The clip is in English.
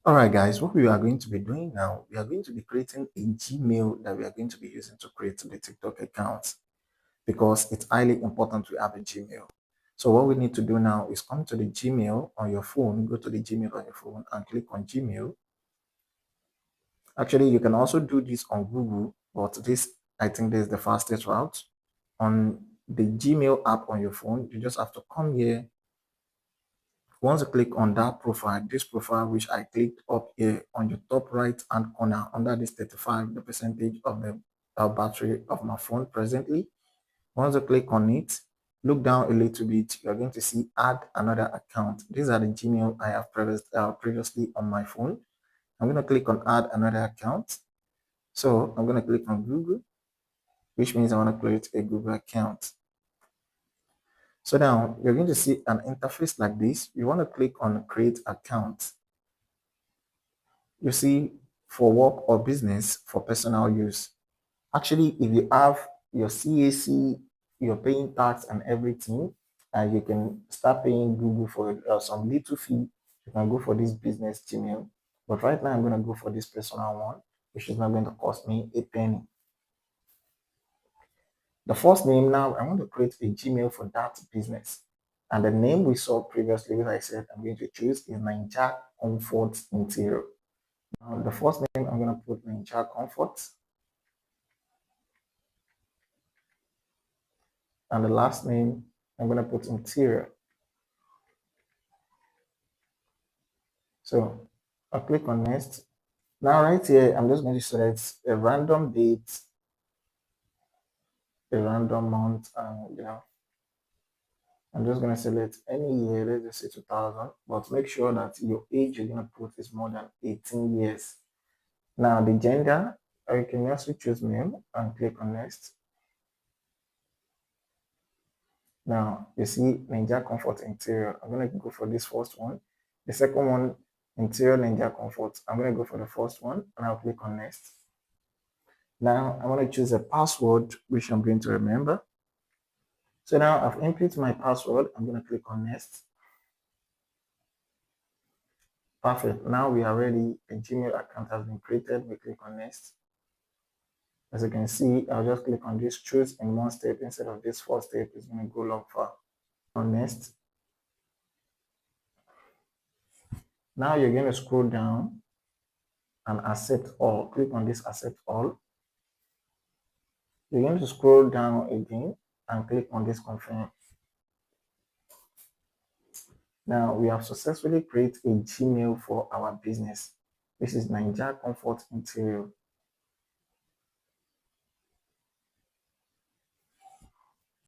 All right, guys, what we are going to be doing now, we are going to be creating a Gmail that we are going to be using to create the TikTok account because it's highly important to have a Gmail. So what we need to do now is come to the Gmail on your phone, go to the Gmail on your phone and click on Gmail. Actually, you can also do this on Google, but I think this is the fastest route. On the Gmail app on your phone, you just have to come here. Once you click on that profile, this profile which I clicked up here on your top right hand corner under this 35, the percentage of the battery of my phone presently. Once you click on it, look down a little bit, you're going to see add another account. These are the Gmail I have previously on my phone. I'm going to click on add another account. So I'm going to click on Google, which means I want to create a Google account. So now you're going to see an interface like this. You want to click on create account. You see, for work or business, for personal use. Actually, if you have your CAC, you're paying tax and everything, and you can start paying Google for some little fee, you can go for this business Gmail. But right now, I'm going to go for this personal one, which is not going to cost me a penny. The first name now, I want to create a Gmail for that business. And the name we saw previously, which I said I'm going to choose, is Ninja Comfort Interior. Now, the first name I'm going to put Ninja Comfort. And the last name I'm going to put Interior. So I'll click on next. Now right here, I'm just going to select a random date, a random month, and I'm just going to select any year, let's just say 2000, but make sure that your age you're going to put is more than 18 years. Now the gender, you can also choose male and click on next. Now you see Ninja Comfort Interior. I'm going to go for this first one. The second one, Interior Ninja Comfort. I'm going to go for the first one and I'll click on next. Now I want to choose a password which I'm going to remember. So now I've input my password. I'm going to click on next. Perfect. Now we are ready. A Gmail account has been created. We click on next. As you can see, I'll just click on this choose in one step instead of this four step. It's going to go long far. On next. Now you're going to scroll down and accept all. Click on this accept all. You're going to scroll down again and click on this confirm. Now we have successfully created a Gmail for our business. This is Ninja Comfort Interior.